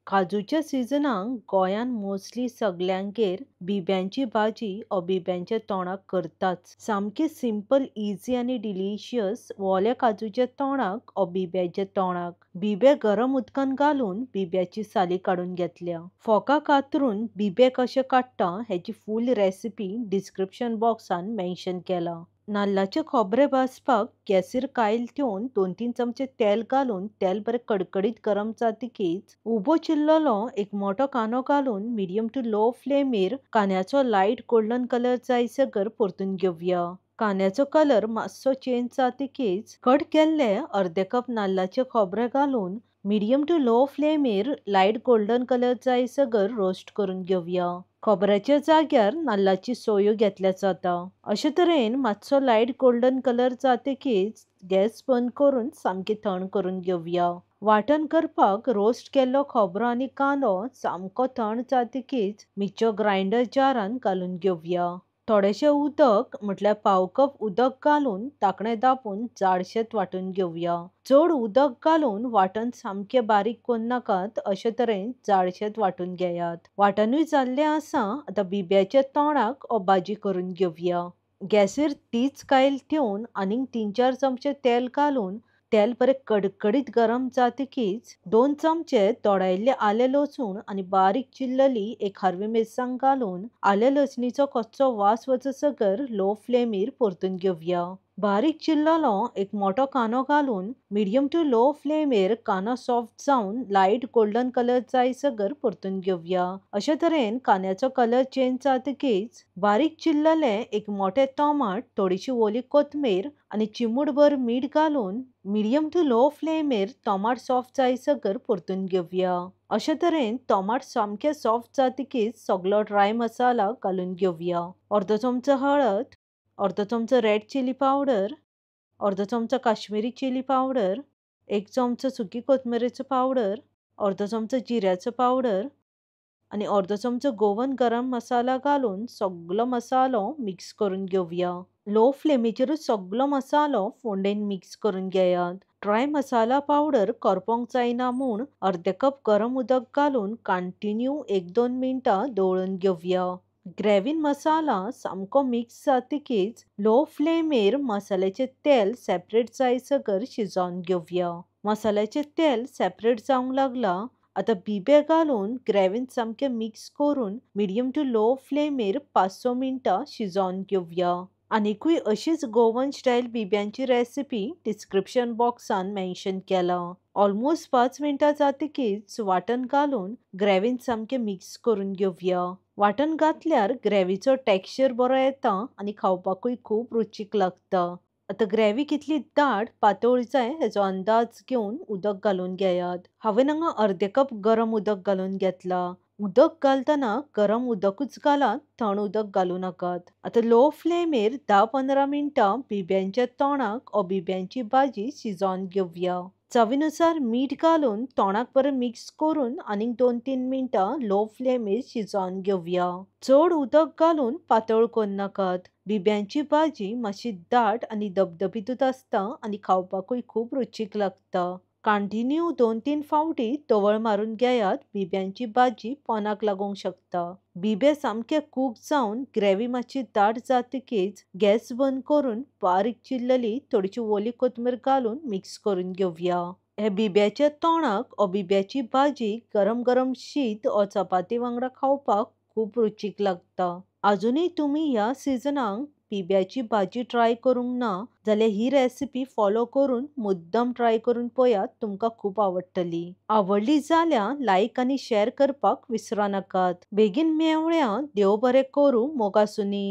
काजूच्या सिजनाक गोंयान मोस्टली सगल्यांगेर बिब्यांची भाजी ओ बिब्यांच्या तोंडाक करताच। सामके सिंपल इजी आनी डिलिशियस ओल्या काजूच्या तोंडाक ओ बिब्याच्या तोंडाक। बिबे गरम उदकान घालून बिब्याची साली काडून घेतल्या। फोका कातरून बिबे कशे काडटा हेची फुल रेसिपी डिस्क्रिप्शन बॉक्सान मेन्शन केला। नाल्लाचे खोबरे भाजपाक गॅसीर कायल ठेवन 2-3 चमचे तेल घालून तेल बरे कडकडीत गरम जातकीच उबो चिल्ललो एक मोठो कांदो घालून मिडियम टू लो फ्लेमीर कांद्याचो लायट गोल्डन कलर जायसर परतून घेवया। कांद्याचो कलर मातसो चेंज जातकीच कट केल्ले अर्दे कप नाल्लाचे खोबरे घालून मिडियम टू लो फ्लेमीर लायट गोल्डन कलर जायसर रोस्ट करून घेवया। खोबऱ्याच्या जाग्यार नाल्लाची सोयो घेतल्या जाता। अशे तरेन मातसो लायट गोल्डन कलर जातकीच गॅस बंद करून सामके थंड करून घेवया। वाटण करपाक रोस्ट केल्लो खोबरो आनी कांदो सामको थंड जातकीच मिक्सचर ग्राइंडर जारान घालून घेवया। थोडेशे उदक म्हटल्यार पाव कप उदक घालून धाकणे दाबून जाडशेत वांटून घेवया। चड उदक घालून वाटण सामके बारीक करून नाकात, अशे तरेन जाडशेत वांटून घेयात। वाटणूय जाल्ले आसा, आतां बिब्याच्या तोंडाक ओ भाजी करून घेवया। गॅसीर तीच कायल ठेवन आनीक 3-4 चमचे तेल घालून तेल बरे कडकडीत गरम जातकीच 2 चमचे तोडायल्ले आले लसूण आनी बारीक चिल्लली एक हरवी मिरसांग घालून आले लसणीचो कच्चो वास वचसर लो फ्लेमीर परतून घेवया। बारीक चिल्ललो एक मोठो कांदो घालून मिडियम टू लो फ्लेमीर कांदो सॉफ्ट जावन लायट गोल्डन कलर जायसर परतून घेवया। अशे तरेन कांद्याचो कलर चेंज जातकीच बारीक चिल्लले एक मोठे टोमाट, थोडीशी ओली कोथमीर आनी चिमूटभर मीठ घालून मिडियम टू लो फ्लेमीर टोमाट सॉफ्ट जायसर परतून घेवया। अशे तरेन टोमाट सामके सॉफ्ट जातकीच सगळो ड्राय मसाला घालून घेवया। अर्दो चमचो हळद, अर्दो चमचो रेड चिली पावडर, अर्दो चमचो काश्मीरी चिली पावडर, 1 चमचो सुकी कोथमिरेचो पावडर, अर्दो चमचो जिऱ्याचो पावडर आनी अर्दो चमचो गोवन गरम मसाला घालून सगळो मसालो मिक्स करून घेवया। लो फ्लेमीचेरूच सगळो मसालो फोंडेन मिक्स करून घेयात। ड्राय मसाला पावडर करपोंक जायना म्हूण अर्दे कप गरम उदक घालून कंटिन्यू 1-2 मिनटां दवळून घेवया। ग्रेव्हीन मसाला सामको मिक्स जातकीच लो फ्लेमीर मसाल्याचे तेल सेपरेट जायसर शिजोवन घेवया। मसाल्याचे तेल सेपरेट जावंक लागला, आतां बिबे घालून ग्रेव्हीन सामके मिक्स करून मिडियम टू लो फ्लेमीर 5-6 मिनटां शिजोवन घेवया। आनीकूय अशीच गोवन स्टायल बिब्यांची रेसिपी डिस्क्रिप्शन बॉक्सान मेन्शन केला। ऑलमोस्ट 5 मिनटां जातकीच वाटण घालून ग्रेव्हीन सामके मिक्स करून घेवया। वाटण घातल्यार ग्रेव्हीचो टेक्स्चर बरो येता आनी खावपाकूय खूब रुचीक लागता। आतां ग्रेव्ही कितली दाट पातळ जाय हेचो अंदाज घेवन उदक घालून घेयात। हांवें हांगा अर्दे कप गरम उदक घालून घेतला। उदक घालतना गरम उदकूच घालात, थंड उदक घालूं नाकात। आतां लो फ्लेमीर 10-15 मिनटां बिब्यांच्या तोंडाक ओ बिब्यांची भाजी शिजोवन घेवया। चवीनुसार मीठ घालून तोंडाक बरें मिक्स करून आनीक 2-3 मिनटां लो फ्लेमीर शिजोवन घेवया। चड उदक घालून पातळ करून नाकात। बिब्यांची भाजी मातशी दाट आनी धबधबीतूच आसता आनी खावपाकूय खूब रुचीक लागता। कंटिन्यू 2-3 फावटी तवळ मारून घेयात, बिब्यांची भाजी पोंदाक लागूंक शकता। बिबे सामके कूक जावन ग्रेव्ही मातशी दाट जातकीच गॅस बंद करून बारीक चिल्लली थोडीशी ओली कोथमीर घालून मिक्स करून घेवया। हे बिब्याच्या तोंडाक ओ बिब्याची भाजी गरम गरम शीत ओ चपाती वांगडा खावपाक खूब रुचीक लागता। अजूनय तुमी ह्या सिजनाक बिब्याची भाजी ट्राय करूंक ना जाल्यार ही रेसिपी फॉलो करून मुद्दम ट्राय करून पळयात, तुमकां खूब आवडटली। आवडली जाल्यार लायक आनी शेअर करपाक विसरो नाकात। बेगीन मेवळ्या, देव बरें करूं, मोगासुनी।